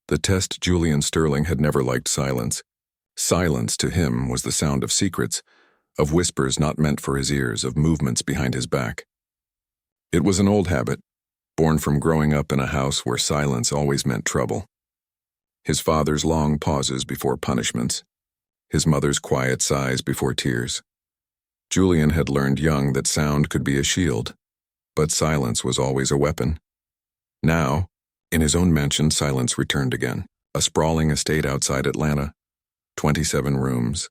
The test Julian Sterling had never liked silence. Silence, to him, was the sound of secrets, of whispers not meant for his ears, of movements behind his back. It was an old habit, born from growing up in a house where silence always meant trouble. His father's long pauses before punishments, his mother's quiet sighs before tears. Julian had learned young that sound could be a shield, but silence was always a weapon. Now, in his own mansion, silence returned again. A sprawling estate outside Atlanta, 27 rooms,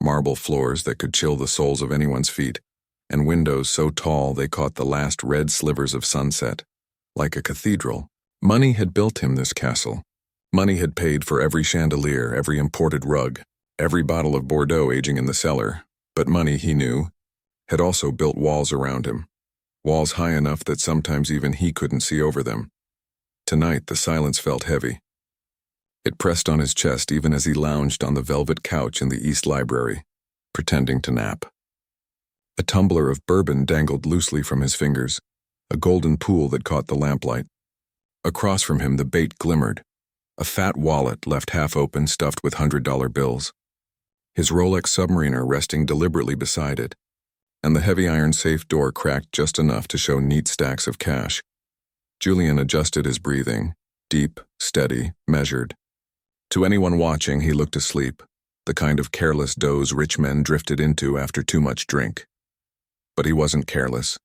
marble floors that could chill the soles of anyone's feet, and windows so tall they caught the last red slivers of sunset. Like a cathedral, money had built him this castle. Money had paid for every chandelier, every imported rug, every bottle of Bordeaux aging in the cellar, but money, he knew, had also built walls around him, walls high enough that sometimes even he couldn't see over them. Tonight, the silence felt heavy. It pressed on his chest even as he lounged on the velvet couch in the East Library, pretending to nap. A tumbler of bourbon dangled loosely from his fingers, a golden pool that caught the lamplight. Across from him, the bait glimmered, a fat wallet left half open, stuffed with $100 bills. His Rolex Submariner resting deliberately beside it, and the heavy iron safe door cracked just enough to show neat stacks of cash. Julian adjusted his breathing, deep, steady, measured. To anyone watching, he looked asleep, the kind of careless doze rich men drifted into after too much drink. But he wasn't careless.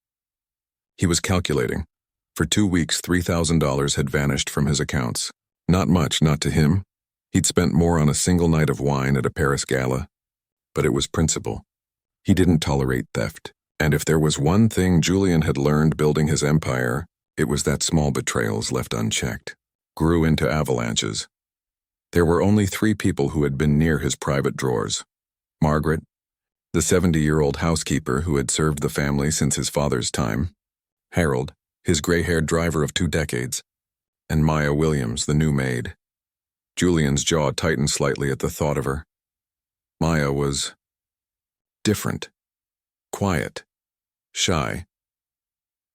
He was calculating. For 2 weeks, $3,000 had vanished from his accounts. Not much, not to him. He'd spent more on a single night of wine at a Paris gala. But it was principle. He didn't tolerate theft. And if there was one thing Julian had learned building his empire, it was that small betrayals left unchecked grew into avalanches. There were only 3 people who had been near his private drawers. Margaret, the 70-year-old housekeeper who had served the family since his father's time. Harold, his gray-haired driver of 2 decades. And Maya Williams, the new maid. Julian's jaw tightened slightly at the thought of her. Maya was different, quiet, shy.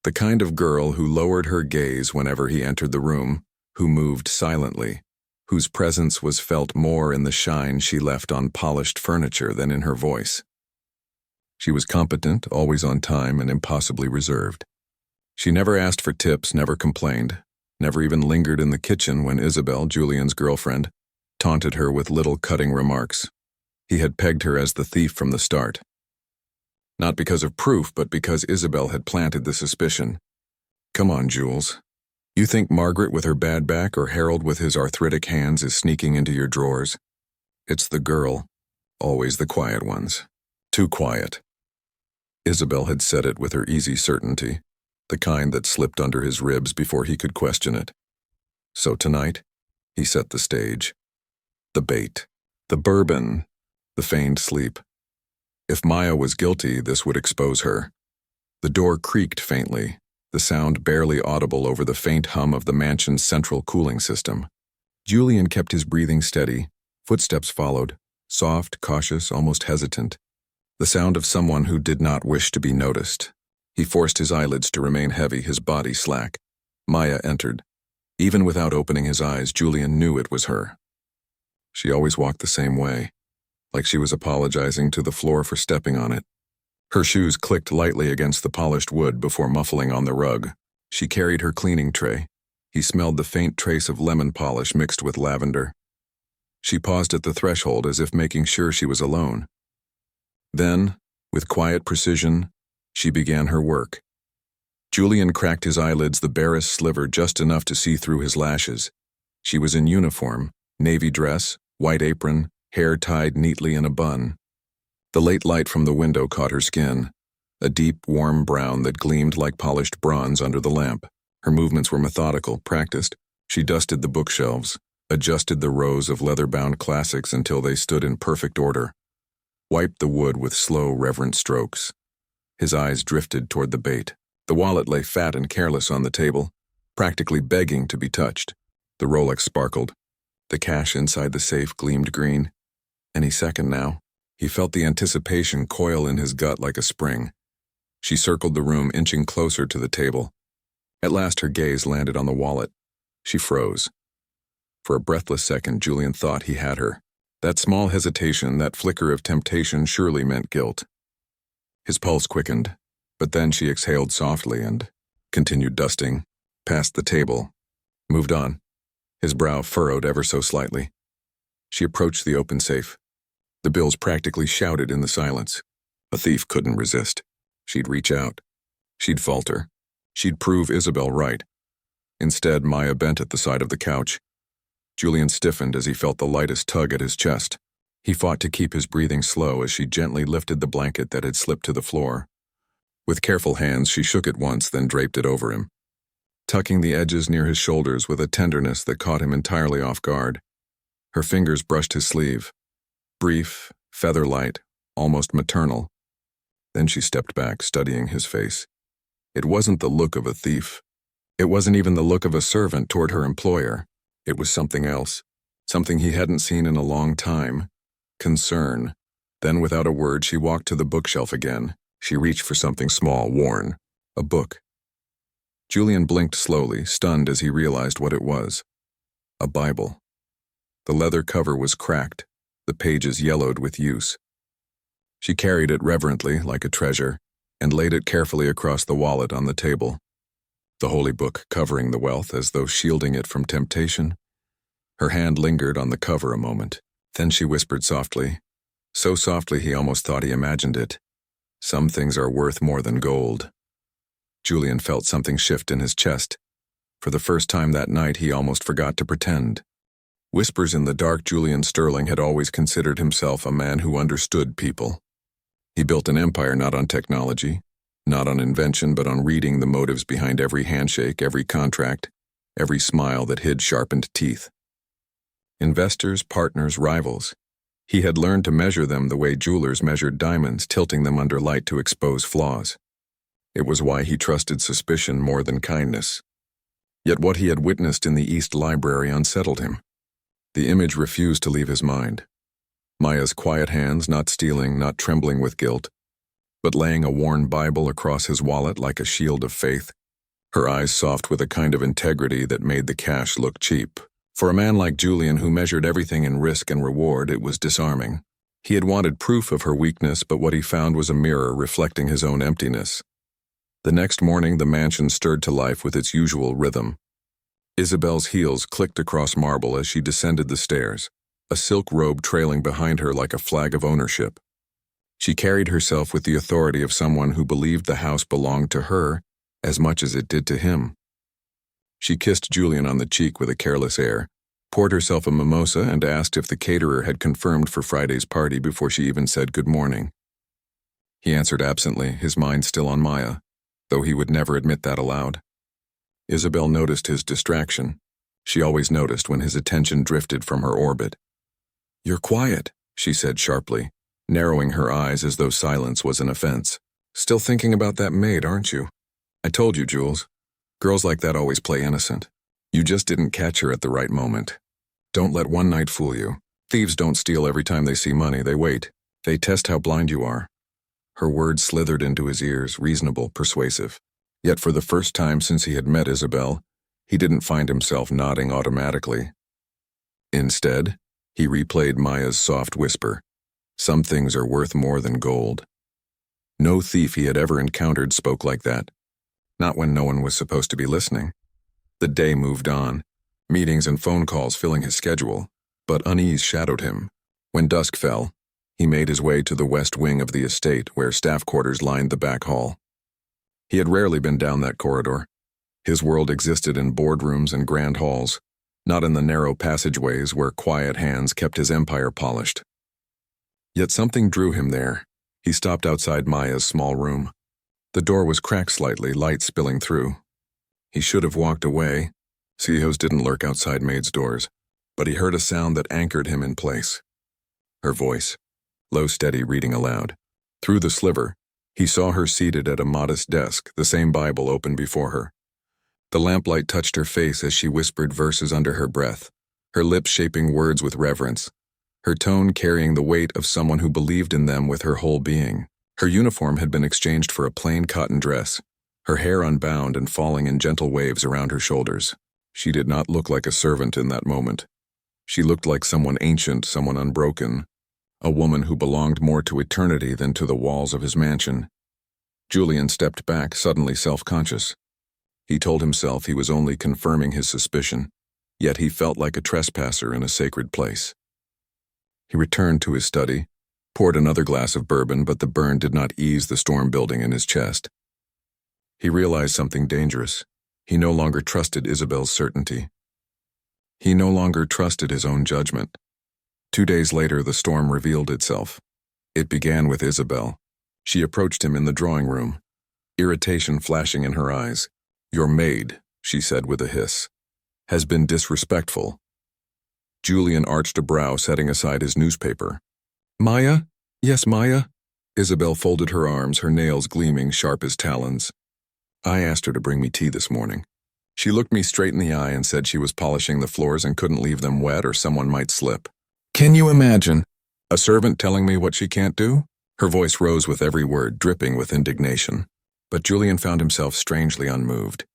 The kind of girl who lowered her gaze whenever he entered the room, who moved silently, whose presence was felt more in the shine she left on polished furniture than in her voice. She was competent, always on time, and impossibly reserved. She never asked for tips, never complained, never even lingered in the kitchen when Isabel, Julian's girlfriend, taunted her with little cutting remarks. He had pegged her as the thief from the start. Not because of proof, but because Isabel had planted the suspicion. Come on, Jules. You think Margaret with her bad back or Harold with his arthritic hands is sneaking into your drawers? It's the girl, always the quiet ones. Too quiet. Isabel had said it with her easy certainty, the kind that slipped under his ribs before he could question it. So tonight, he set the stage. The bait, the bourbon, the feigned sleep. If Maya was guilty, this would expose her. The door creaked faintly, the sound barely audible over the faint hum of the mansion's central cooling system. Julian kept his breathing steady. Footsteps followed, soft, cautious, almost hesitant. The sound of someone who did not wish to be noticed. He forced his eyelids to remain heavy, his body slack. Maya entered. Even without opening his eyes, Julian knew it was her. She always walked the same way, like she was apologizing to the floor for stepping on it. Her shoes clicked lightly against the polished wood before muffling on the rug. She carried her cleaning tray. He smelled the faint trace of lemon polish mixed with lavender. She paused at the threshold as if making sure she was alone. Then, with quiet precision, she began her work. Julian cracked his eyelids the barest sliver just enough to see through his lashes. She was in uniform, navy dress, white apron, hair tied neatly in a bun. The late light from the window caught her skin, a deep, warm brown that gleamed like polished bronze under the lamp. Her movements were methodical, practiced. She dusted the bookshelves, adjusted the rows of leather-bound classics until they stood in perfect order, wiped the wood with slow, reverent strokes. His eyes drifted toward the bait. The wallet lay fat and careless on the table, practically begging to be touched. The Rolex sparkled. The cash inside the safe gleamed green. Any second now. He felt the anticipation coil in his gut like a spring. She circled the room, inching closer to the table. At last her gaze landed on the wallet. She froze. For a breathless second, Julian thought he had her. That small hesitation, that flicker of temptation surely meant guilt. His pulse quickened, but then she exhaled softly and continued dusting, past the table, moved on, his brow furrowed ever so slightly. She approached the open safe. The bills practically shouted in the silence. A thief couldn't resist. She'd reach out. She'd falter. She'd prove Isabel right. Instead, Maya bent at the side of the couch. Julian stiffened as he felt the lightest tug at his chest. He fought to keep his breathing slow as she gently lifted the blanket that had slipped to the floor. With careful hands, she shook it once, then draped it over him, tucking the edges near his shoulders with a tenderness that caught him entirely off guard. Her fingers brushed his sleeve. Brief, feather-light, almost maternal. Then she stepped back, studying his face. It wasn't the look of a thief. It wasn't even the look of a servant toward her employer. It was something else, something he hadn't seen in a long time. Concern. Then, without a word, she walked to the bookshelf again. She reached for something small, worn. A book. Julian blinked slowly, stunned as he realized what it was. A Bible. The leather cover was cracked, the pages yellowed with use. She carried it reverently, like a treasure, and laid it carefully across the wallet on the table. The holy book covering the wealth as though shielding it from temptation. Her hand lingered on the cover a moment. Then she whispered softly, so softly he almost thought he imagined it. Some things are worth more than gold. Julian felt something shift in his chest. For the first time that night, he almost forgot to pretend. Whispers in the dark, Julian Sterling had always considered himself a man who understood people. He built an empire not on technology, not on invention, but on reading the motives behind every handshake, every contract, every smile that hid sharpened teeth. Investors, partners, rivals. He had learned to measure them the way jewelers measured diamonds, tilting them under light to expose flaws. It was why he trusted suspicion more than kindness. Yet what he had witnessed in the East Library unsettled him. The image refused to leave his mind. Maya's quiet hands, not stealing, not trembling with guilt, but laying a worn Bible across his wallet like a shield of faith. Her eyes soft with a kind of integrity that made the cash look cheap. For a man like Julian, who measured everything in risk and reward, it was disarming. He had wanted proof of her weakness, but what he found was a mirror reflecting his own emptiness. The next morning, the mansion stirred to life with its usual rhythm. Isabel's heels clicked across marble as she descended the stairs, a silk robe trailing behind her like a flag of ownership. She carried herself with the authority of someone who believed the house belonged to her as much as it did to him. She kissed Julian on the cheek with a careless air, poured herself a mimosa, and asked if the caterer had confirmed for Friday's party before she even said good morning. He answered absently, his mind still on Maya, though he would never admit that aloud. Isabel noticed his distraction. She always noticed when his attention drifted from her orbit. "You're quiet," she said sharply, narrowing her eyes as though silence was an offense. "Still thinking about that maid, aren't you? I told you, Jules. Girls like that always play innocent. You just didn't catch her at the right moment. Don't let one night fool you. Thieves don't steal every time they see money, they wait. They test how blind you are." Her words slithered into his ears, reasonable, persuasive. Yet for the first time since he had met Isabel, he didn't find himself nodding automatically. Instead, he replayed Maya's soft whisper, "Some things are worth more than gold." No thief he had ever encountered spoke like that. Not when no one was supposed to be listening. The day moved on, meetings and phone calls filling his schedule, but unease shadowed him. When dusk fell, he made his way to the west wing of the estate where staff quarters lined the back hall. He had rarely been down that corridor. His world existed in boardrooms and grand halls, not in the narrow passageways where quiet hands kept his empire polished. Yet something drew him there. He stopped outside Maya's small room. The door was cracked slightly, light spilling through. He should have walked away. CEOs didn't lurk outside Maid's doors, but he heard a sound that anchored him in place. Her voice, low, steady, reading aloud. Through the sliver, he saw her seated at a modest desk, the same Bible open before her. The lamplight touched her face as she whispered verses under her breath, her lips shaping words with reverence, her tone carrying the weight of someone who believed in them with her whole being. Her uniform had been exchanged for a plain cotton dress, her hair unbound and falling in gentle waves around her shoulders. She did not look like a servant in that moment. She looked like someone ancient, someone unbroken, a woman who belonged more to eternity than to the walls of his mansion. Julian stepped back, suddenly self-conscious. He told himself he was only confirming his suspicion, yet he felt like a trespasser in a sacred place. He returned to his study, poured another glass of bourbon, but the burn did not ease the storm building in his chest. He realized something dangerous. He no longer trusted Isabel's certainty. He no longer trusted his own judgment. 2 days later, the storm revealed itself. It began with Isabel. She approached him in the drawing room, irritation flashing in her eyes. "Your maid," she said with a hiss, "has been disrespectful." Julian arched a brow, setting aside his newspaper. "Maya? Yes, Maya?" Isabel folded her arms, her nails gleaming sharp as talons. "I asked her to bring me tea this morning. She looked me straight in the eye and said she was polishing the floors and couldn't leave them wet or someone might slip. Can you imagine? A servant telling me what she can't do?" Her voice rose with every word, dripping with indignation. But Julian found himself strangely unmoved.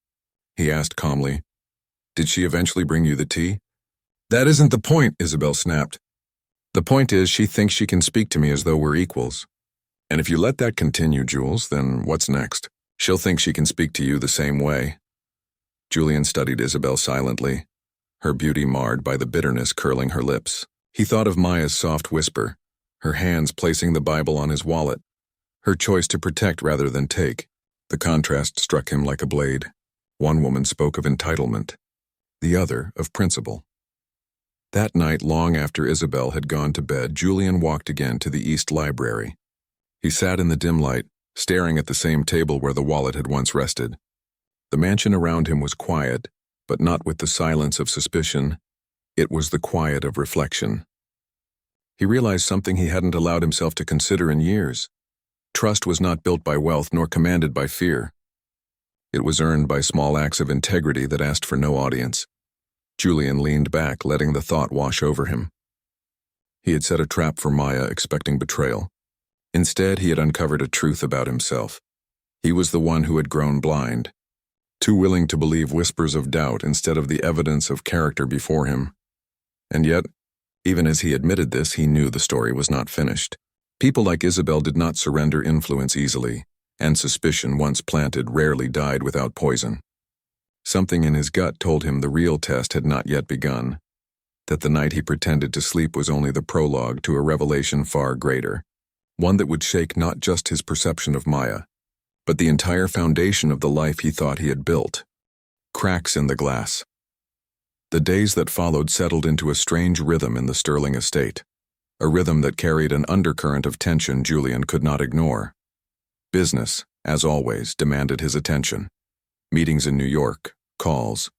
He asked calmly, "Did she eventually bring you the tea?" "That isn't the point," Isabel snapped. "The point is she thinks she can speak to me as though we're equals. And if you let that continue, Jules, then what's next? She'll think she can speak to you the same way." Julian studied Isabel silently, her beauty marred by the bitterness curling her lips. He thought of Maya's soft whisper, her hands placing the Bible on his wallet, her choice to protect rather than take. The contrast struck him like a blade. One woman spoke of entitlement, the other of principle. That night, long after Isabel had gone to bed, Julian walked again to the East Library. He sat in the dim light, staring at the same table where the wallet had once rested. The mansion around him was quiet, but not with the silence of suspicion. It was the quiet of reflection. He realized something he hadn't allowed himself to consider in years. Trust was not built by wealth nor commanded by fear. It was earned by small acts of integrity that asked for no audience. Julian leaned back, letting the thought wash over him. He had set a trap for Maya, expecting betrayal. Instead, he had uncovered a truth about himself. He was the one who had grown blind, too willing to believe whispers of doubt instead of the evidence of character before him. And yet, even as he admitted this, he knew the story was not finished. People like Isabel did not surrender influence easily, and suspicion, once planted, rarely died without poison. Something in his gut told him the real test had not yet begun, that the night he pretended to sleep was only the prologue to a revelation far greater, one that would shake not just his perception of Maya, but the entire foundation of the life he thought he had built. Cracks in the glass. The days that followed settled into a strange rhythm in the Sterling estate, a rhythm that carried an undercurrent of tension Julian could not ignore. Business, as always, demanded his attention. Meetings in New York, calls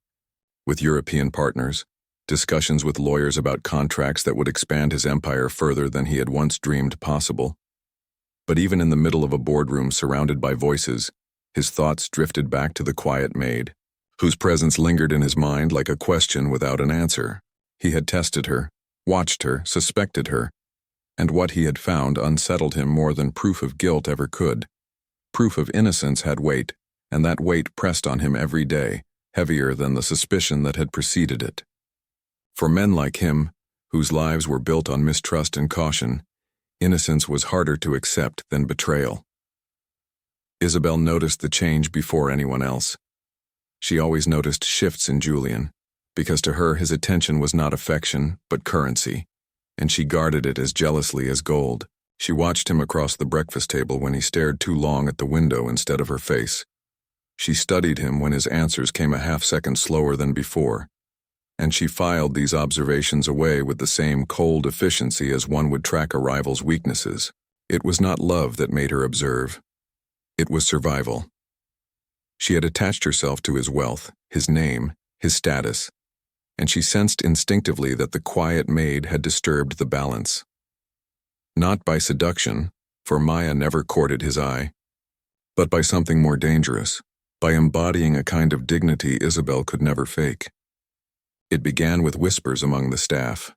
with European partners, discussions with lawyers about contracts that would expand his empire further than he had once dreamed possible. But even in the middle of a boardroom surrounded by voices, his thoughts drifted back to the quiet maid, whose presence lingered in his mind like a question without an answer. He had tested her, watched her, suspected her, and what he had found unsettled him more than proof of guilt ever could. Proof of innocence had weight, and that weight pressed on him every day, heavier than the suspicion that had preceded it. For men like him, whose lives were built on mistrust and caution, innocence was harder to accept than betrayal. Isabel noticed the change before anyone else. She always noticed shifts in Julian, because to her his attention was not affection, but currency, and she guarded it as jealously as gold. She watched him across the breakfast table when he stared too long at the window instead of her face. She studied him when his answers came a half-second slower than before, and she filed these observations away with the same cold efficiency as one would track a rival's weaknesses. It was not love that made her observe. It was survival. She had attached herself to his wealth, his name, his status, and she sensed instinctively that the quiet maid had disturbed the balance. Not by seduction, for Maya never courted his eye, but by something more dangerous, by embodying a kind of dignity Isabel could never fake. It began with whispers among the staff.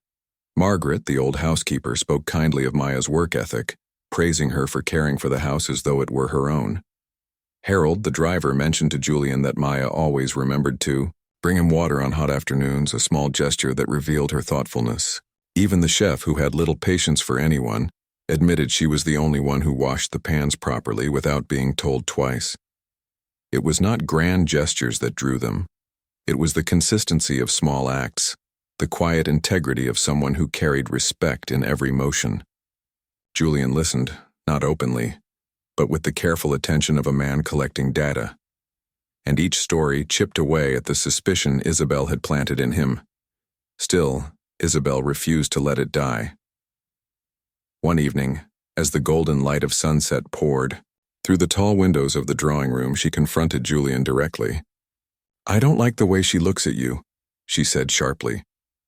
Margaret, the old housekeeper, spoke kindly of Maya's work ethic, praising her for caring for the house as though it were her own. Harold, the driver, mentioned to Julian that Maya always remembered to Bring him water on hot afternoons, a small gesture that revealed her thoughtfulness. Even the chef, who had little patience for anyone, admitted she was the only one who washed the pans properly without being told twice. It was not grand gestures that drew them. It was the consistency of small acts, the quiet integrity of someone who carried respect in every motion. Julian listened, not openly, but with the careful attention of a man collecting data. And each story chipped away at the suspicion Isabel had planted in him. Still, Isabel refused to let it die. One evening, as the golden light of sunset poured, through the tall windows of the drawing room, she confronted Julian directly. "I don't like the way she looks at you," she said sharply,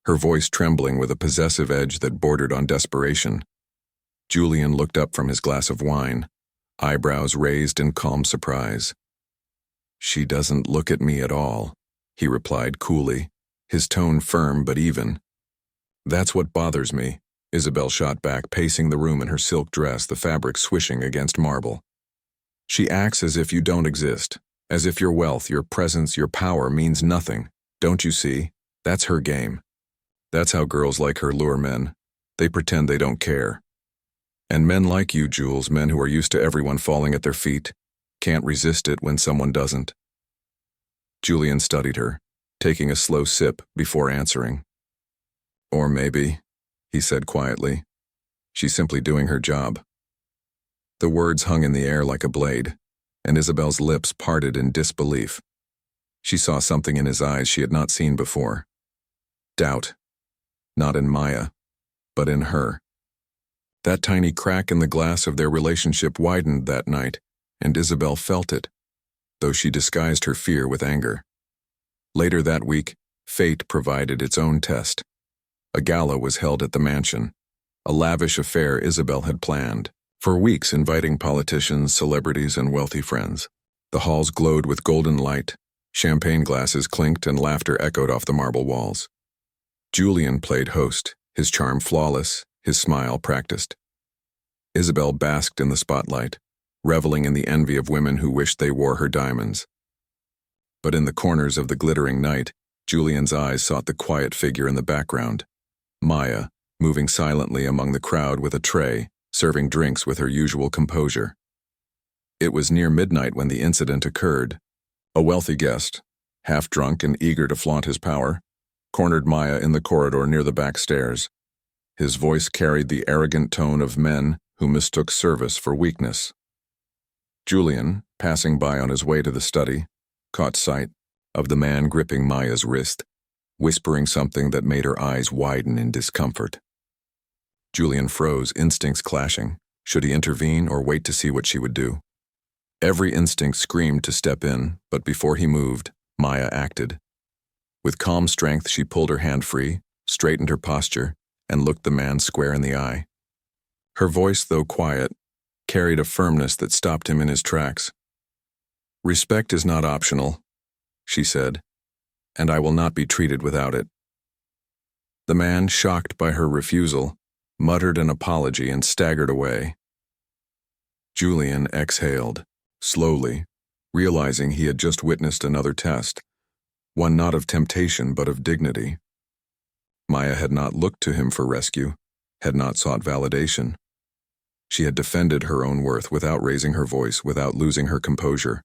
her voice trembling with a possessive edge that bordered on desperation. Julian looked up from his glass of wine, eyebrows raised in calm surprise. "She doesn't look at me at all," he replied coolly, his tone firm but even. "That's what bothers me," Isabel shot back, pacing the room in her silk dress, the fabric swishing against marble. "She acts as if you don't exist, as if your wealth, your presence, your power means nothing. Don't you see? That's her game. That's how girls like her lure men. They pretend they don't care. And men like you, Jules, men who are used to everyone falling at their feet, can't resist it when someone doesn't." Julian studied her, taking a slow sip before answering. "Or maybe," he said quietly, "she's simply doing her job." The words hung in the air like a blade, and Isabel's lips parted in disbelief. She saw something in his eyes she had not seen before. Doubt. Not in Maya, but in her. That tiny crack in the glass of their relationship widened that night, and Isabel felt it, though she disguised her fear with anger. Later that week, fate provided its own test. A gala was held at the mansion, a lavish affair Isabel had planned, for weeks inviting politicians, celebrities, and wealthy friends. The halls glowed with golden light, champagne glasses clinked, and laughter echoed off the marble walls. Julian played host, his charm flawless, his smile practiced. Isabel basked in the spotlight, reveling in the envy of women who wished they wore her diamonds. But in the corners of the glittering night, Julian's eyes sought the quiet figure in the background, Maya, moving silently among the crowd with a tray, serving drinks with her usual composure. It was near midnight when the incident occurred. A wealthy guest, half drunk and eager to flaunt his power, cornered Maya in the corridor near the back stairs. His voice carried the arrogant tone of men who mistook service for weakness. Julian, passing by on his way to the study, caught sight of the man gripping Maya's wrist, whispering something that made her eyes widen in discomfort. Julian froze, instincts clashing. Should he intervene or wait to see what she would do? Every instinct screamed to step in, but before he moved, Maya acted. With calm strength, she pulled her hand free, straightened her posture, and looked the man square in the eye. Her voice, though quiet, carried a firmness that stopped him in his tracks. "Respect is not optional," she said, "and I will not be treated without it." The man, shocked by her refusal, muttered an apology and staggered away. Julian exhaled, slowly, realizing he had just witnessed another test, one not of temptation but of dignity. Maya had not looked to him for rescue, had not sought validation. She had defended her own worth without raising her voice, without losing her composure.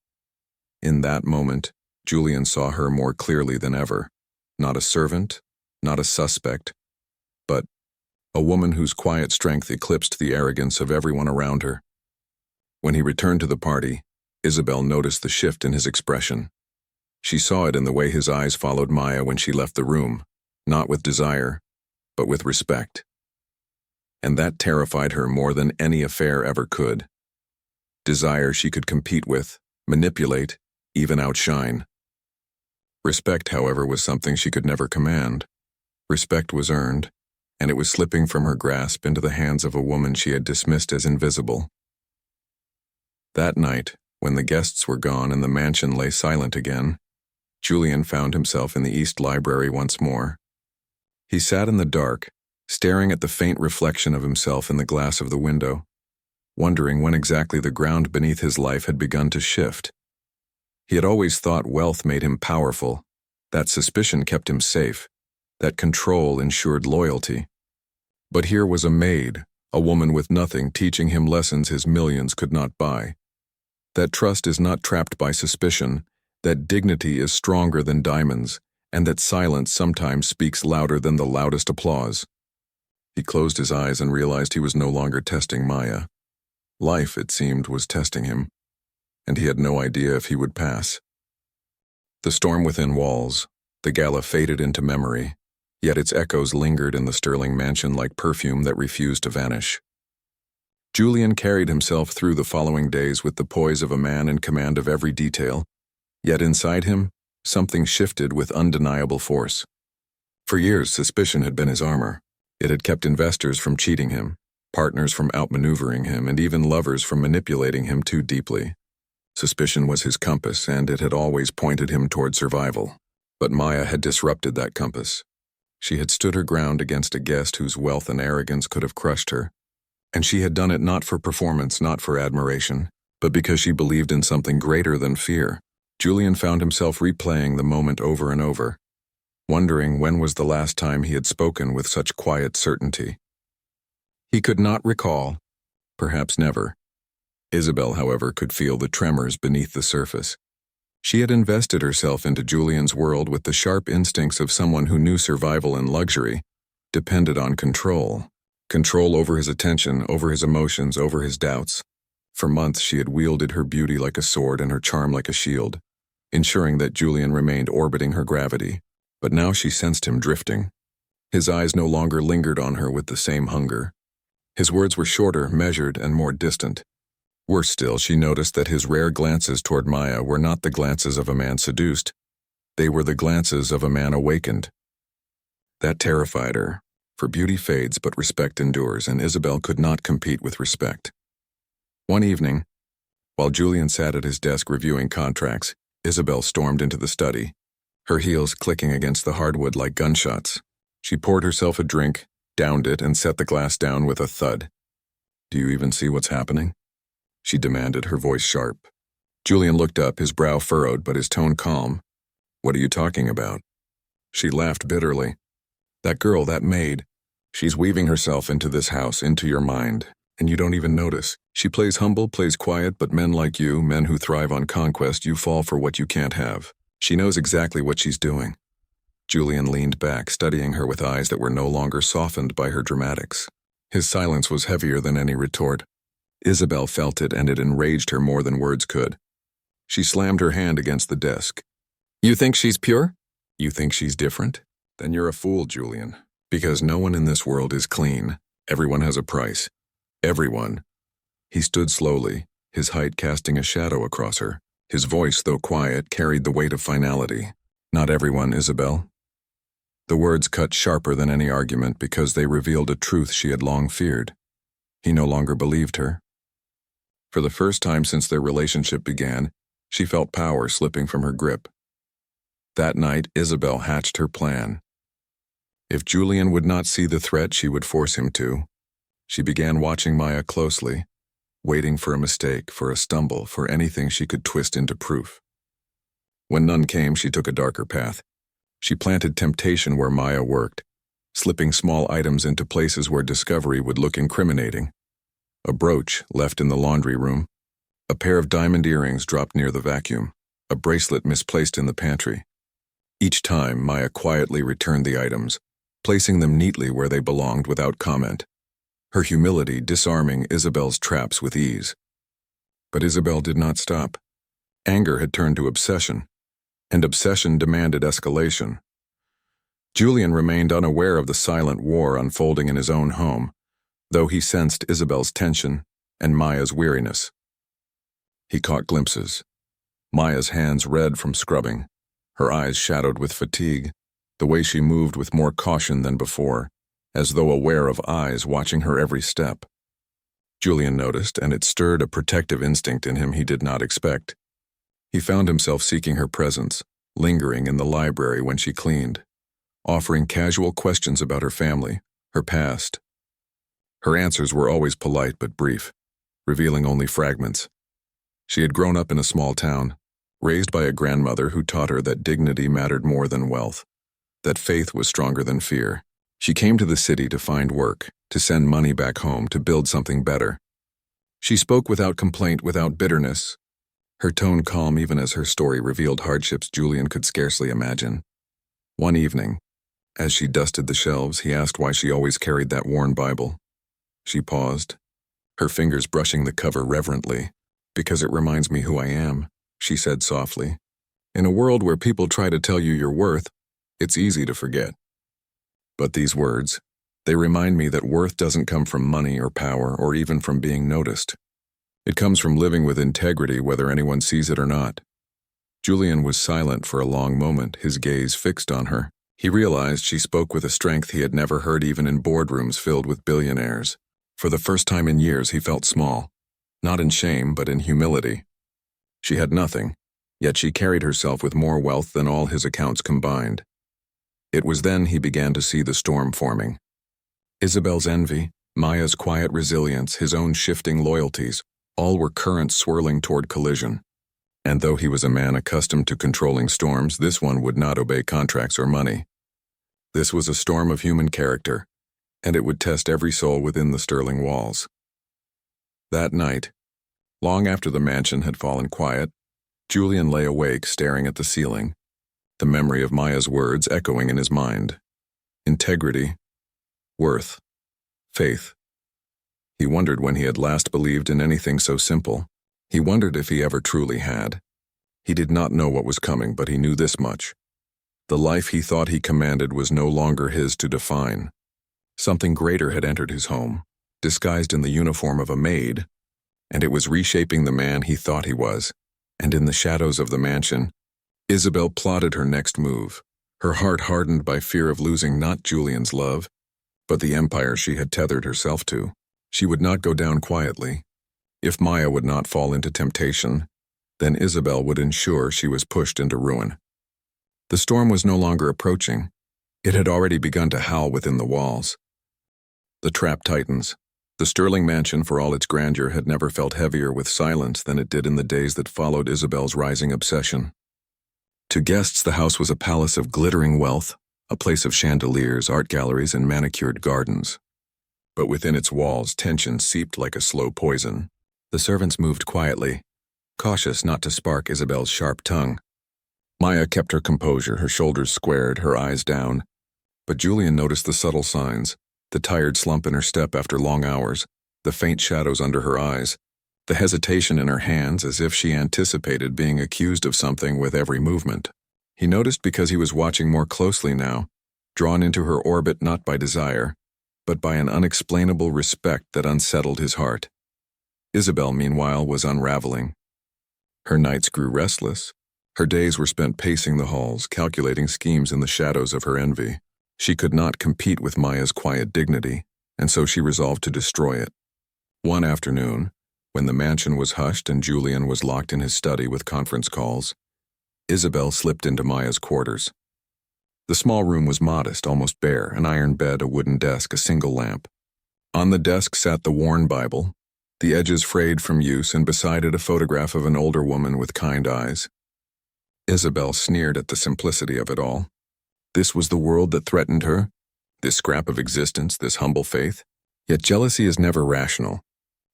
In that moment, Julian saw her more clearly than ever, not a servant, not a suspect, but a woman whose quiet strength eclipsed the arrogance of everyone around her. When he returned to the party, Isabel noticed the shift in his expression. She saw it in the way his eyes followed Maya when she left the room, not with desire, but with respect. And that terrified her more than any affair ever could. Desire she could compete with, manipulate, even outshine. Respect, however, was something she could never command. Respect was earned, and it was slipping from her grasp into the hands of a woman she had dismissed as invisible. That night, when the guests were gone and the mansion lay silent again, Julian found himself in the East Library once more. He sat in the dark, staring at the faint reflection of himself in the glass of the window, wondering when exactly the ground beneath his life had begun to shift. He had always thought wealth made him powerful, That suspicion kept him safe. That control ensured loyalty. But here was a maid, a woman with nothing, teaching him lessons his millions could not buy. That trust is not trapped by suspicion, that dignity is stronger than diamonds, and that silence sometimes speaks louder than the loudest applause. He closed his eyes and realized he was no longer testing Maya. Life, it seemed, was testing him, and he had no idea if he would pass. The storm within walls, the gala faded into memory, yet its echoes lingered in the Sterling mansion like perfume that refused to vanish. Julian carried himself through the following days with the poise of a man in command of every detail, yet inside him, something shifted with undeniable force. For years, suspicion had been his armor. It had kept investors from cheating him, partners from outmaneuvering him, and even lovers from manipulating him too deeply. Suspicion was his compass, and it had always pointed him toward survival. But Maya had disrupted that compass. She had stood her ground against a guest whose wealth and arrogance could have crushed her. And she had done it not for performance, not for admiration, but because she believed in something greater than fear. Julian found himself replaying the moment over and over, wondering when was the last time he had spoken with such quiet certainty. He could not recall, perhaps never. Isabel, however, could feel the tremors beneath the surface. She had invested herself into Julian's world with the sharp instincts of someone who knew survival and luxury depended on control. Control over his attention, over his emotions, over his doubts. For months she had wielded her beauty like a sword and her charm like a shield, ensuring that Julian remained orbiting her gravity. But now she sensed him drifting. His eyes no longer lingered on her with the same hunger. His words were shorter, measured, and more distant. Worse still, she noticed that his rare glances toward Maya were not the glances of a man seduced. They were the glances of a man awakened. That terrified her, for beauty fades but respect endures, and Isabel could not compete with respect. One evening, while Julian sat at his desk reviewing contracts, Isabel stormed into the study, her heels clicking against the hardwood like gunshots. She poured herself a drink, downed it, and set the glass down with a thud. "Do you even see what's happening?" she demanded, her voice sharp. Julian looked up, his brow furrowed but his tone calm. "What are you talking about?" She laughed bitterly. "That girl, that maid, she's weaving herself into this house, into your mind, and you don't even notice. She plays humble, plays quiet, but men like you, men who thrive on conquest, you fall for what you can't have. She knows exactly what she's doing." Julian leaned back, studying her with eyes that were no longer softened by her dramatics. His silence was heavier than any retort. Isabel felt it, and it enraged her more than words could. She slammed her hand against the desk. "You think she's pure? You think she's different? Then you're a fool, Julian. Because no one in this world is clean. Everyone has a price. Everyone." He stood slowly, his height casting a shadow across her. His voice, though quiet, carried the weight of finality. "Not everyone, Isabel." The words cut sharper than any argument because they revealed a truth she had long feared. He no longer believed her. For the first time since their relationship began, she felt power slipping from her grip. That night, Isabel hatched her plan. If Julian would not see the threat, she would force him to. She began watching Maya closely, waiting for a mistake, for a stumble, for anything she could twist into proof. When none came, she took a darker path. She planted temptation where Maya worked, slipping small items into places where discovery would look incriminating. A brooch left in the laundry room, a pair of diamond earrings dropped near the vacuum, a bracelet misplaced in the pantry. Each time, Maya quietly returned the items, placing them neatly where they belonged without comment, her humility disarming Isabel's traps with ease. But Isabel did not stop. Anger had turned to obsession, and obsession demanded escalation. Julian remained unaware of the silent war unfolding in his own home, though he sensed Isabel's tension and Maya's weariness. He caught glimpses. Maya's hands red from scrubbing, her eyes shadowed with fatigue, the way she moved with more caution than before, as though aware of eyes watching her every step. Julian noticed, and it stirred a protective instinct in him he did not expect. He found himself seeking her presence, lingering in the library when she cleaned, offering casual questions about her family, her past. Her answers were always polite but brief, revealing only fragments. She had grown up in a small town, raised by a grandmother who taught her that dignity mattered more than wealth, that faith was stronger than fear. She came to the city to find work, to send money back home, to build something better. She spoke without complaint, without bitterness, her tone calm even as her story revealed hardships Julian could scarcely imagine. One evening, as she dusted the shelves, he asked why she always carried that worn Bible. She paused, her fingers brushing the cover reverently. "Because it reminds me who I am," she said softly. "In a world where people try to tell you your worth, it's easy to forget. But these words, they remind me that worth doesn't come from money or power or even from being noticed. It comes from living with integrity whether anyone sees it or not." Julian was silent for a long moment, his gaze fixed on her. He realized she spoke with a strength he had never heard even in boardrooms filled with billionaires. For the first time in years he felt small, not in shame but in humility. She had nothing, yet she carried herself with more wealth than all his accounts combined. It was then he began to see the storm forming. Isabel's envy, Maya's quiet resilience, his own shifting loyalties, all were currents swirling toward collision. And though he was a man accustomed to controlling storms, this one would not obey contracts or money. This was a storm of human character, and it would test every soul within the sterling walls. That night, long after the mansion had fallen quiet, Julian lay awake staring at the ceiling, the memory of Maya's words echoing in his mind. Integrity, worth, faith. He wondered when he had last believed in anything so simple. He wondered if he ever truly had. He did not know what was coming, but he knew this much. The life he thought he commanded was no longer his to define. Something greater had entered his home, disguised in the uniform of a maid, and it was reshaping the man he thought he was. And in the shadows of the mansion, Isabel plotted her next move, her heart hardened by fear of losing not Julian's love, but the empire she had tethered herself to. She would not go down quietly. If Maya would not fall into temptation, then Isabel would ensure she was pushed into ruin. The storm was no longer approaching. It had already begun to howl within the walls. The trap tightens. The Sterling mansion, for all its grandeur, had never felt heavier with silence than it did in the days that followed Isabel's rising obsession. To guests, the house was a palace of glittering wealth, a place of chandeliers, art galleries, and manicured gardens. But within its walls, tension seeped like a slow poison. The servants moved quietly, cautious not to spark Isabel's sharp tongue. Maya kept her composure, her shoulders squared, her eyes down. But Julian noticed the subtle signs, the tired slump in her step after long hours, the faint shadows under her eyes, the hesitation in her hands as if she anticipated being accused of something with every movement. He noticed because he was watching more closely now, drawn into her orbit not by desire, but by an unexplainable respect that unsettled his heart. Isabel, meanwhile, was unraveling. Her nights grew restless. Her days were spent pacing the halls, calculating schemes in the shadows of her envy. She could not compete with Maya's quiet dignity, and so she resolved to destroy it. One afternoon, when the mansion was hushed and Julian was locked in his study with conference calls, Isabel slipped into Maya's quarters. The small room was modest, almost bare, an iron bed, a wooden desk, a single lamp. On the desk sat the worn Bible, the edges frayed from use, and beside it a photograph of an older woman with kind eyes. Isabel sneered at the simplicity of it all. This was the world that threatened her, this scrap of existence, this humble faith. Yet jealousy is never rational.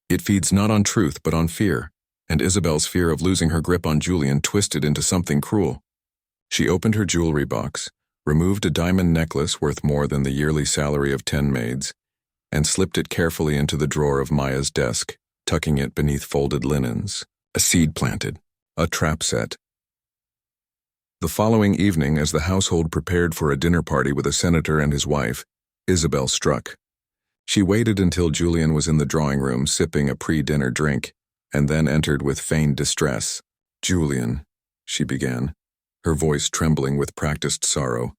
It feeds not on truth but on fear, and Isabel's fear of losing her grip on Julian twisted into something cruel. She opened her jewelry box, removed a diamond necklace worth more than the yearly salary of 10 maids, and slipped it carefully into the drawer of Maya's desk, tucking it beneath folded linens. A seed planted, a trap set. The following evening, as the household prepared for a dinner party with a senator and his wife, Isabel struck. She waited until Julian was in the drawing room sipping a pre-dinner drink, and then entered with feigned distress. "Julian," she began, her voice trembling with practiced sorrow.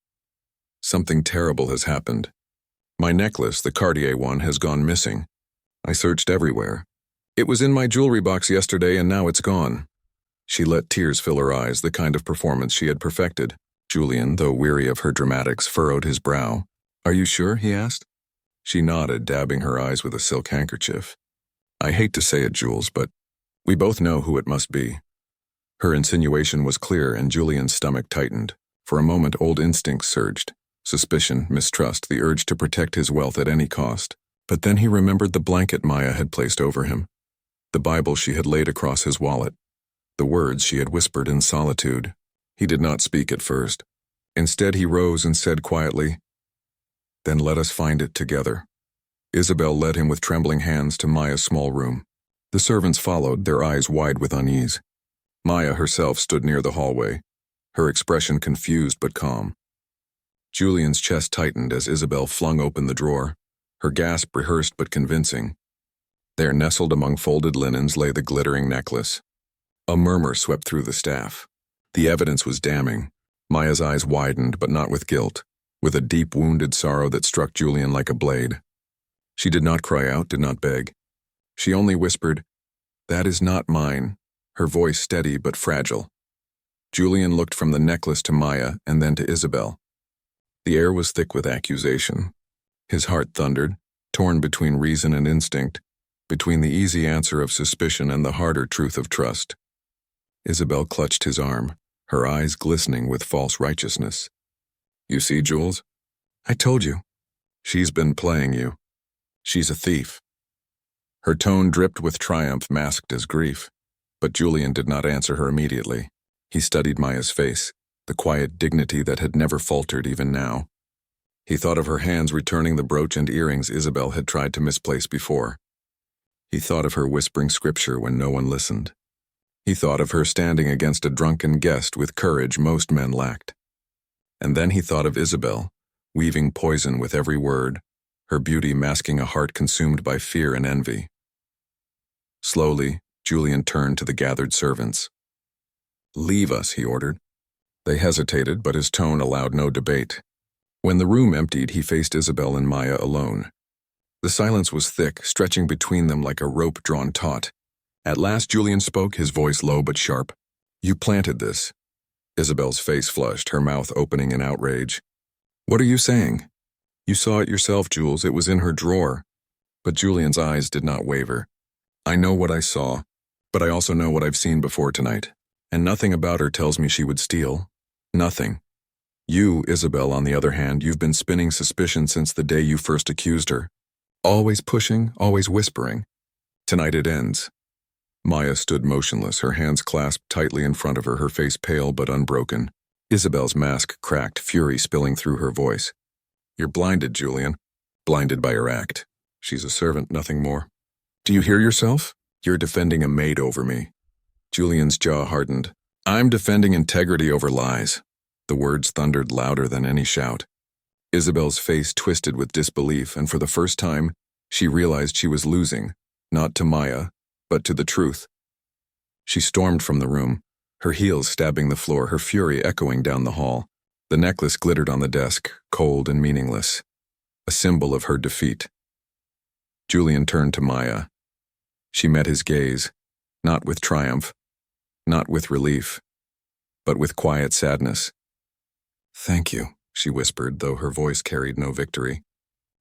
"Something terrible has happened. My necklace, the Cartier one, has gone missing. I searched everywhere. It was in my jewelry box yesterday and now it's gone." She let tears fill her eyes, the kind of performance she had perfected. Julian, though weary of her dramatics, furrowed his brow. "Are you sure?" he asked. She nodded, dabbing her eyes with a silk handkerchief. "I hate to say it, Jules, but we both know who it must be." Her insinuation was clear, and Julian's stomach tightened. For a moment, old instincts surged. Suspicion, mistrust, the urge to protect his wealth at any cost. But then he remembered the blanket Maya had placed over him, the Bible she had laid across his wallet, the words she had whispered in solitude. He did not speak at first. Instead, he rose and said quietly, "Then let us find it together." Isabel led him with trembling hands to Maya's small room. The servants followed, their eyes wide with unease. Maya herself stood near the hallway, her expression confused but calm. Julian's chest tightened as Isabel flung open the drawer, her gasp rehearsed but convincing. There, nestled among folded linens, lay the glittering necklace. A murmur swept through the staff. The evidence was damning. Maya's eyes widened, but not with guilt, with a deep wounded sorrow that struck Julian like a blade. She did not cry out, did not beg. She only whispered, "That is not mine," her voice steady but fragile. Julian looked from the necklace to Maya and then to Isabel. The air was thick with accusation. His heart thundered, torn between reason and instinct, between the easy answer of suspicion and the harder truth of trust. Isabel clutched his arm, her eyes glistening with false righteousness. "You see, Jules? I told you. She's been playing you. She's a thief." Her tone dripped with triumph masked as grief, but Julian did not answer her immediately. He studied Maya's face, the quiet dignity that had never faltered even now. He thought of her hands returning the brooch and earrings Isabel had tried to misplace before. He thought of her whispering scripture when no one listened. He thought of her standing against a drunken guest with courage most men lacked. And then he thought of Isabel, weaving poison with every word, her beauty masking a heart consumed by fear and envy. Slowly, Julian turned to the gathered servants. "Leave us," he ordered. They hesitated, but his tone allowed no debate. When the room emptied, he faced Isabel and Maya alone. The silence was thick, stretching between them like a rope drawn taut. At last Julian spoke, his voice low but sharp. "You planted this." Isabel's face flushed, her mouth opening in outrage. "What are you saying?" "You saw it yourself, Jules. It was in her drawer." But Julian's eyes did not waver. "I know what I saw, but I also know what I've seen before tonight. And nothing about her tells me she would steal. Nothing. You, Isabel, on the other hand, you've been spinning suspicion since the day you first accused her. Always pushing, always whispering. Tonight it ends." Maya stood motionless, her hands clasped tightly in front of her, her face pale but unbroken. Isabel's mask cracked, fury spilling through her voice. "You're blinded, Julian. Blinded by her act. She's a servant, nothing more. Do you hear yourself? You're defending a maid over me." Julian's jaw hardened. "I'm defending integrity over lies." The words thundered louder than any shout. Isabel's face twisted with disbelief, and for the first time, she realized she was losing, not to Maya, but to the truth. She stormed from the room, her heels stabbing the floor, her fury echoing down the hall. The necklace glittered on the desk, cold and meaningless, a symbol of her defeat. Julian turned to Maya. She met his gaze, not with triumph, not with relief, but with quiet sadness. "Thank you," she whispered, though her voice carried no victory.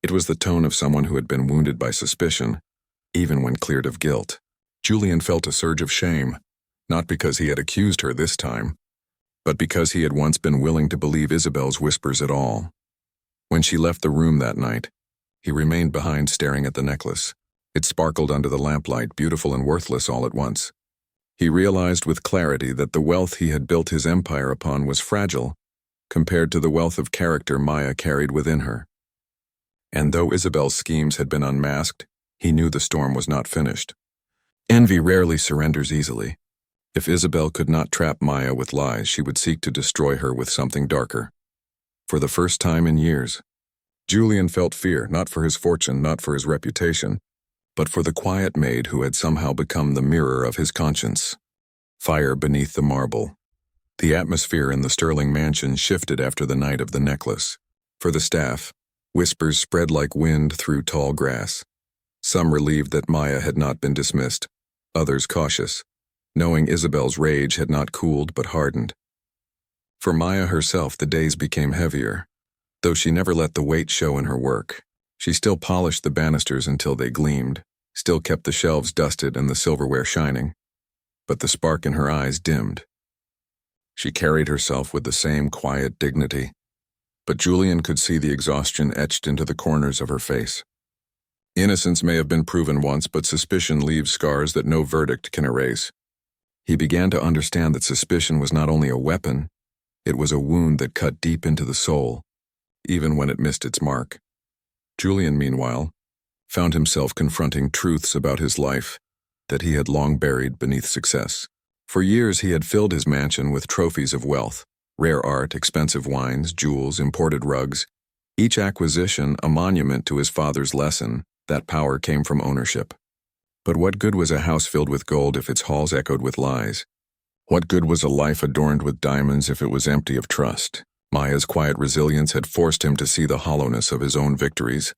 It was the tone of someone who had been wounded by suspicion, even when cleared of guilt. Julian felt a surge of shame, not because he had accused her this time, but because he had once been willing to believe Isabel's whispers at all. When she left the room that night, he remained behind staring at the necklace. It sparkled under the lamplight, beautiful and worthless all at once. He realized with clarity that the wealth he had built his empire upon was fragile compared to the wealth of character Maya carried within her. And though Isabel's schemes had been unmasked, he knew the storm was not finished. Envy rarely surrenders easily. If Isabel could not trap Maya with lies, she would seek to destroy her with something darker. For the first time in years, Julian felt fear, not for his fortune, not for his reputation, but for the quiet maid who had somehow become the mirror of his conscience. Fire beneath the marble. The atmosphere in the Sterling mansion shifted after the night of the necklace. For the staff, whispers spread like wind through tall grass. Some relieved that Maya had not been dismissed, others cautious, knowing Isabel's rage had not cooled but hardened. For Maya herself, the days became heavier. Though she never let the weight show in her work, she still polished the banisters until they gleamed, still kept the shelves dusted and the silverware shining. but the spark in her eyes dimmed. She carried herself with the same quiet dignity, but Julian could see the exhaustion etched into the corners of her face. Innocence may have been proven once, but suspicion leaves scars that no verdict can erase. He began to understand that suspicion was not only a weapon, it was a wound that cut deep into the soul, even when it missed its mark. Julian, meanwhile, found himself confronting truths about his life that he had long buried beneath success. For years he had filled his mansion with trophies of wealth, rare art, expensive wines, jewels, imported rugs, each acquisition a monument to his father's lesson that power came from ownership. But what good was a house filled with gold if its halls echoed with lies? What good was a life adorned with diamonds if it was empty of trust? Maya's quiet resilience had forced him to see the hollowness of his own victories,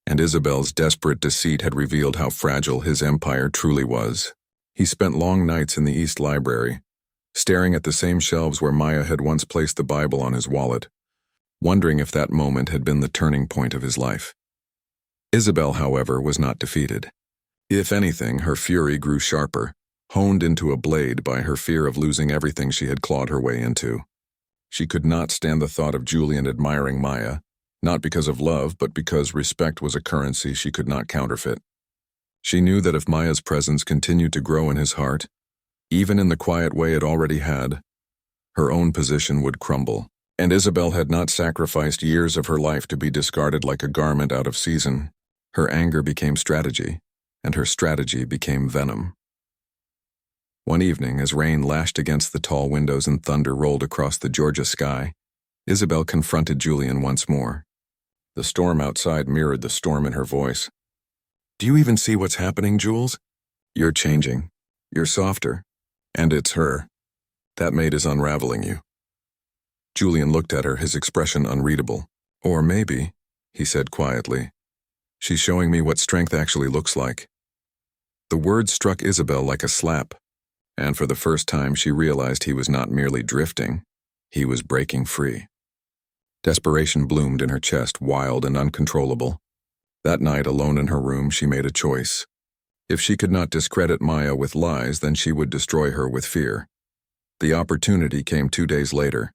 and Isabel's desperate deceit had revealed how fragile his empire truly was. He spent long nights in the East Library, staring at the same shelves where Maya had once placed the Bible on his wallet, wondering if that moment had been the turning point of his life. Isabel, however, was not defeated. If anything, her fury grew sharper, honed into a blade by her fear of losing everything she had clawed her way into. She could not stand the thought of Julian admiring Maya, not because of love, but because respect was a currency she could not counterfeit. She knew that if Maya's presence continued to grow in his heart, even in the quiet way it already had, her own position would crumble. And Isabel had not sacrificed years of her life to be discarded like a garment out of season. Her anger became strategy, and her strategy became venom. One evening, as rain lashed against the tall windows and thunder rolled across the Georgia sky, Isabel confronted Julian once more. The storm outside mirrored the storm in her voice. "Do you even see what's happening, Jules? You're changing. You're softer. And it's her. That maid is unraveling you." Julian looked at her, his expression unreadable. "Or maybe," he said quietly, "she's showing me what strength actually looks like." The words struck Isabel like a slap, and for the first time she realized he was not merely drifting, he was breaking free. Desperation bloomed in her chest, wild and uncontrollable. That night, alone in her room, she made a choice. If she could not discredit Maya with lies, then she would destroy her with fear. The opportunity came 2 days later.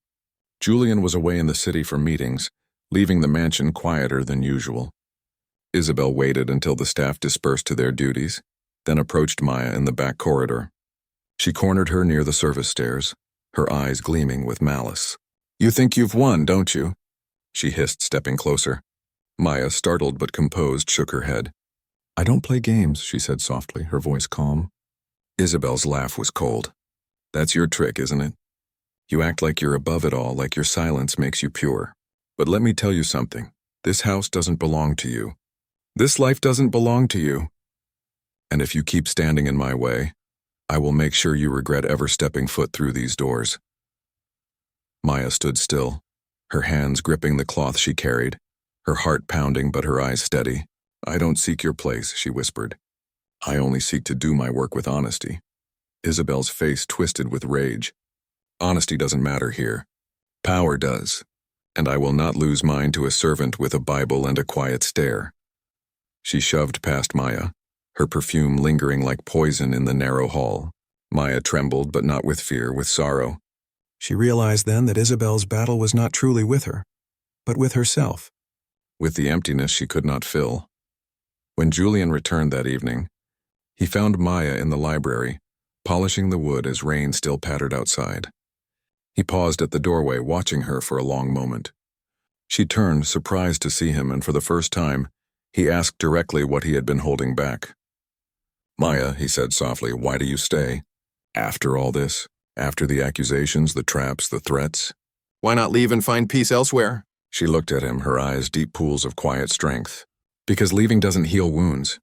Julian was away in the city for meetings, leaving the mansion quieter than usual. Isabel waited until the staff dispersed to their duties, then approached Maya in the back corridor. She cornered her near the service stairs, her eyes gleaming with malice. "You think you've won, don't you?" she hissed, stepping closer. Maya, startled but composed, shook her head. "I don't play games," she said softly, her voice calm. Isabel's laugh was cold. "That's your trick, isn't it? You act like you're above it all, like your silence makes you pure. But let me tell you something. This house doesn't belong to you. This life doesn't belong to you. And if you keep standing in my way, I will make sure you regret ever stepping foot through these doors." Maya stood still, her hands gripping the cloth she carried, her heart pounding but her eyes steady. "I don't seek your place," she whispered. "I only seek to do my work with honesty." Isabel's face twisted with rage. "Honesty doesn't matter here. Power does. And I will not lose mine to a servant with a Bible and a quiet stare." She shoved past Maya, her perfume lingering like poison in the narrow hall. Maya trembled, but not with fear, with sorrow. She realized then that Isabel's battle was not truly with her, but with herself, with the emptiness she could not fill. When Julian returned that evening, he found Maya in the library, polishing the wood as rain still pattered outside. He paused at the doorway, watching her for a long moment. She turned, surprised to see him, and for the first time, he asked directly what he had been holding back. "Maya," he said softly, "why do you stay? After all this? After the accusations, the traps, the threats? Why not leave and find peace elsewhere?" She looked at him, her eyes deep pools of quiet strength. "Because leaving doesn't heal wounds.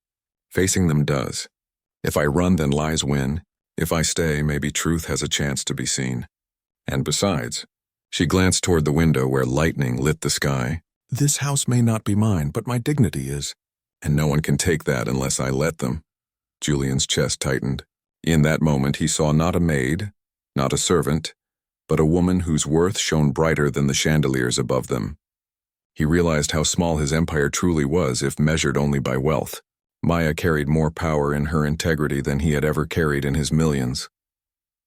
Facing them does. If I run, then lies win. If I stay, maybe truth has a chance to be seen. And besides," she glanced toward the window where lightning lit the sky, "this house may not be mine, but my dignity is. And no one can take that unless I let them." Julian's chest tightened. In that moment he saw not a maid, not a servant, but a woman whose worth shone brighter than the chandeliers above them. He realized how small his empire truly was if measured only by wealth. Maya carried more power in her integrity than he had ever carried in his millions.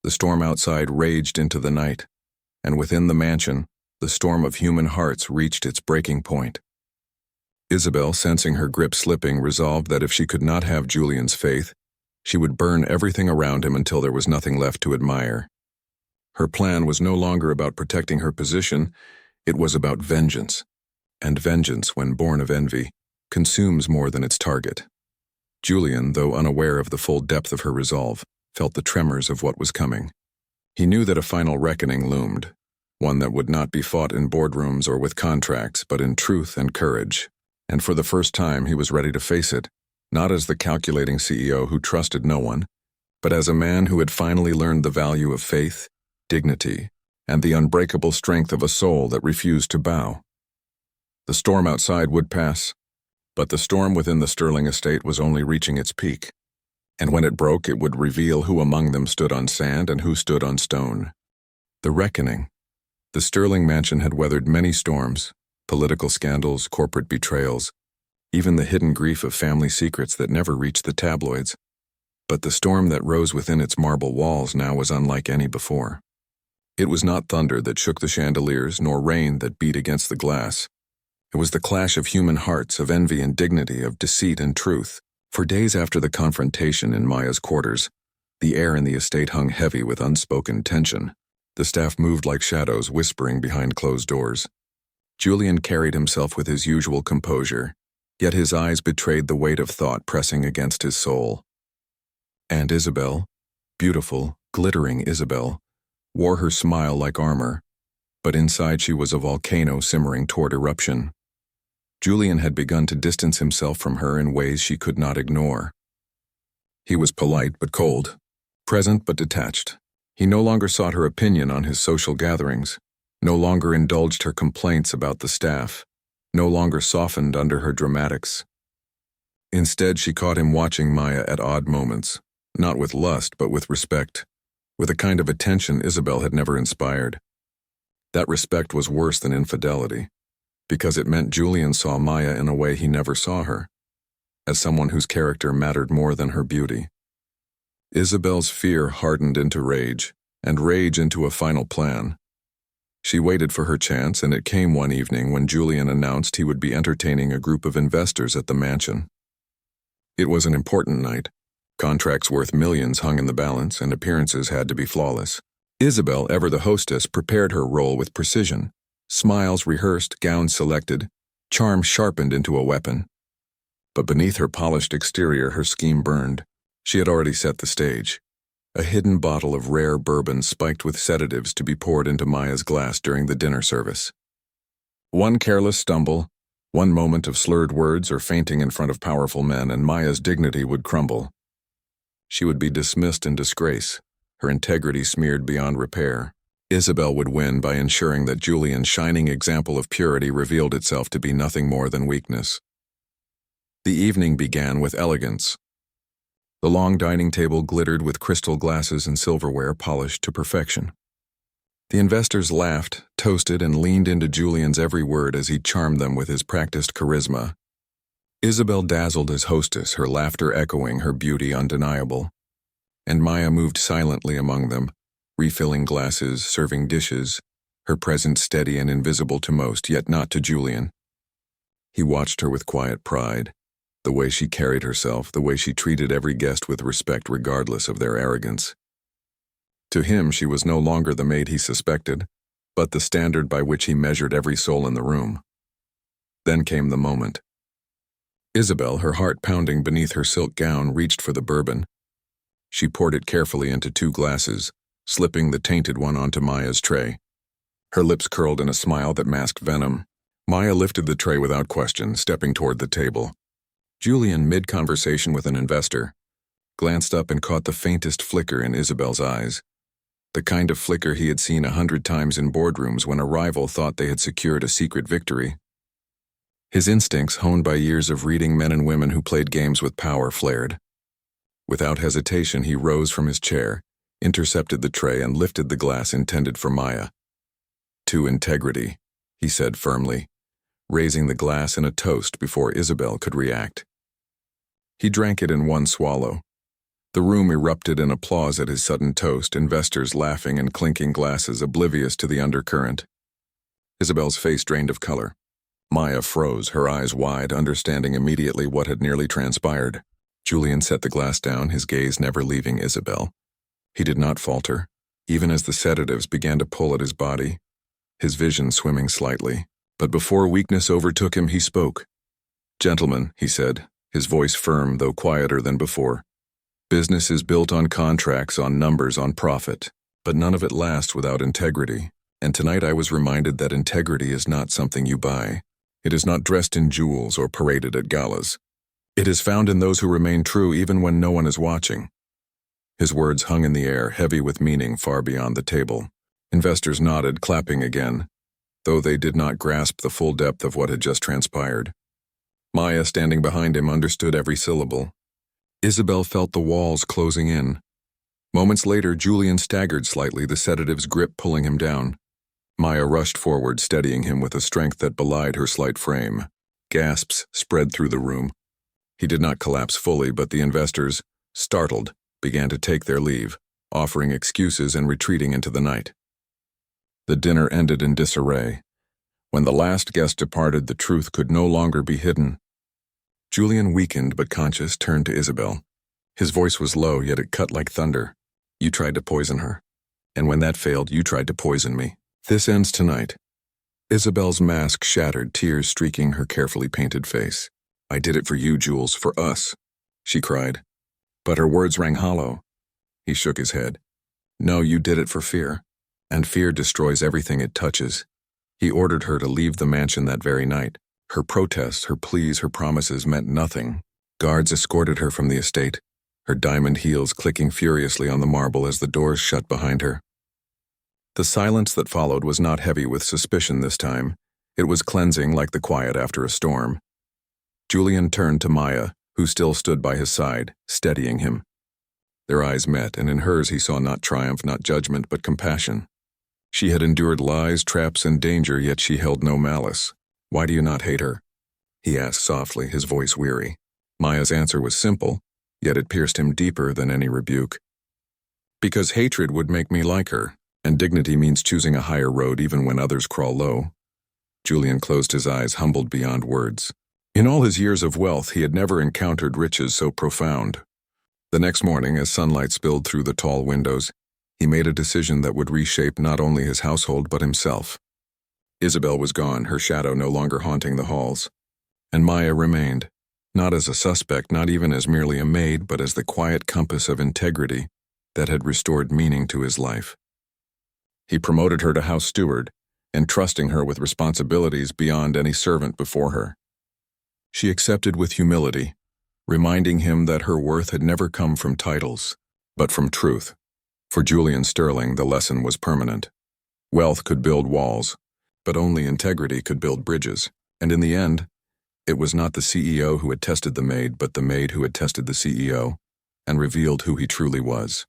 The storm outside raged into the night, and within the mansion, the storm of human hearts reached its breaking point. Isabel, sensing her grip slipping, resolved that if she could not have Julian's faith, she would burn everything around him until there was nothing left to admire. Her plan was no longer about protecting her position, it was about vengeance. And vengeance, when born of envy, consumes more than its target. Julian, though unaware of the full depth of her resolve, felt the tremors of what was coming. He knew that a final reckoning loomed, one that would not be fought in boardrooms or with contracts, but in truth and courage. And for the first time he was ready to face it, not as the calculating CEO who trusted no one, but as a man who had finally learned the value of faith, dignity, and the unbreakable strength of a soul that refused to bow. The storm outside would pass, but the storm within the Sterling estate was only reaching its peak, and when it broke it would reveal who among them stood on sand and who stood on stone. The reckoning. The Sterling mansion had weathered many storms, political scandals, corporate betrayals, even the hidden grief of family secrets that never reached the tabloids. But the storm that rose within its marble walls now was unlike any before. It was not thunder that shook the chandeliers, nor rain that beat against the glass. It was the clash of human hearts, of envy and dignity, of deceit and truth. For days after the confrontation in Maya's quarters, the air in the estate hung heavy with unspoken tension. The staff moved like shadows, whispering behind closed doors. Julian carried himself with his usual composure, yet his eyes betrayed the weight of thought pressing against his soul. And Isabel, beautiful, glittering Isabel, wore her smile like armor, but inside she was a volcano simmering toward eruption. Julian had begun to distance himself from her in ways she could not ignore. He was polite but cold, present but detached. He no longer sought her opinion on his social gatherings, no longer indulged her complaints about the staff, no longer softened under her dramatics. Instead, she caught him watching Maya at odd moments, not with lust but with respect, with a kind of attention Isabel had never inspired. That respect was worse than infidelity, because it meant Julian saw Maya in a way he never saw her, as someone whose character mattered more than her beauty. Isabel's fear hardened into rage, and rage into a final plan. She waited for her chance, and it came one evening when Julian announced he would be entertaining a group of investors at the mansion. It was an important night. Contracts worth millions hung in the balance, and appearances had to be flawless. Isabel, ever the hostess, prepared her role with precision. Smiles rehearsed, gowns selected, charm sharpened into a weapon. But beneath her polished exterior, her scheme burned. She had already set the stage. A hidden bottle of rare bourbon spiked with sedatives to be poured into Maya's glass during the dinner service. One careless stumble, one moment of slurred words or fainting in front of powerful men, and Maya's dignity would crumble. She would be dismissed in disgrace, her integrity smeared beyond repair. Isabel would win by ensuring that Julian's shining example of purity revealed itself to be nothing more than weakness. The evening began with elegance. The long dining table glittered with crystal glasses and silverware polished to perfection. The investors laughed, toasted, and leaned into Julian's every word as he charmed them with his practiced charisma. Isabel dazzled as hostess, her laughter echoing, her beauty undeniable. And Maya moved silently among them, refilling glasses, serving dishes, her presence steady and invisible to most, yet not to Julian. He watched her with quiet pride, the way she carried herself, the way she treated every guest with respect regardless of their arrogance. To him, she was no longer the maid he suspected, but the standard by which he measured every soul in the room. Then came the moment. Isabel, her heart pounding beneath her silk gown, reached for the bourbon. She poured it carefully into 2 glasses, slipping the tainted one onto Maya's tray. Her lips curled in a smile that masked venom. Maya lifted the tray without question, stepping toward the table. Julian, mid-conversation with an investor, glanced up and caught the faintest flicker in Isabel's eyes, the kind of flicker he had seen 100 times in boardrooms when a rival thought they had secured a secret victory. His instincts, honed by years of reading men and women who played games with power, flared. Without hesitation, he rose from his chair, intercepted the tray, and lifted the glass intended for Maya. "To integrity," he said firmly, raising the glass in a toast before Isabel could react. He drank it in one swallow. The room erupted in applause at his sudden toast, investors laughing and clinking glasses, oblivious to the undercurrent. Isabel's face drained of color. Maya froze, her eyes wide, understanding immediately what had nearly transpired. Julian set the glass down, his gaze never leaving Isabel. He did not falter, even as the sedatives began to pull at his body, his vision swimming slightly. But before weakness overtook him, he spoke. "Gentlemen," he said, his voice firm though quieter than before. "Business is built on contracts, on numbers, on profit, but none of it lasts without integrity. And tonight I was reminded that integrity is not something you buy. It is not dressed in jewels or paraded at galas. It is found in those who remain true even when no one is watching." His words hung in the air, heavy with meaning far beyond the table. Investors nodded, clapping again, though they did not grasp the full depth of what had just transpired. Maya, standing behind him, understood every syllable. Isabel felt the walls closing in. Moments later, Julian staggered slightly, the sedative's grip pulling him down. Maya rushed forward, steadying him with a strength that belied her slight frame. Gasps spread through the room. He did not collapse fully, but the investors, startled, began to take their leave, offering excuses and retreating into the night. The dinner ended in disarray. When the last guest departed, the truth could no longer be hidden. Julian, weakened but conscious, turned to Isabel. His voice was low, yet it cut like thunder. "You tried to poison her. And when that failed, you tried to poison me. This ends tonight." Isabel's mask shattered, tears streaking her carefully painted face. "I did it for you, Jules, for us," she cried. But her words rang hollow. He shook his head. "No, you did it for fear. And fear destroys everything it touches." He ordered her to leave the mansion that very night. Her protests, her pleas, her promises meant nothing. Guards escorted her from the estate, her diamond heels clicking furiously on the marble as the doors shut behind her. The silence that followed was not heavy with suspicion this time. It was cleansing, like the quiet after a storm. Julian turned to Maya, who still stood by his side, steadying him. Their eyes met, and in hers he saw not triumph, not judgment, but compassion. She had endured lies, traps, and danger, yet she held no malice. "Why do you not hate her?" he asked softly, his voice weary. Maya's answer was simple, yet it pierced him deeper than any rebuke. "Because hatred would make me like her, and dignity means choosing a higher road even when others crawl low." Julian closed his eyes, humbled beyond words. In all his years of wealth, he had never encountered riches so profound. The next morning, as sunlight spilled through the tall windows, he made a decision that would reshape not only his household but himself. Isabel was gone, her shadow no longer haunting the halls. And Maya remained, not as a suspect, not even as merely a maid, but as the quiet compass of integrity that had restored meaning to his life. He promoted her to house steward, entrusting her with responsibilities beyond any servant before her. She accepted with humility, reminding him that her worth had never come from titles, but from truth. For Julian Sterling, the lesson was permanent. Wealth could build walls, but only integrity could build bridges. And in the end, it was not the CEO who had tested the maid, but the maid who had tested the CEO and revealed who he truly was.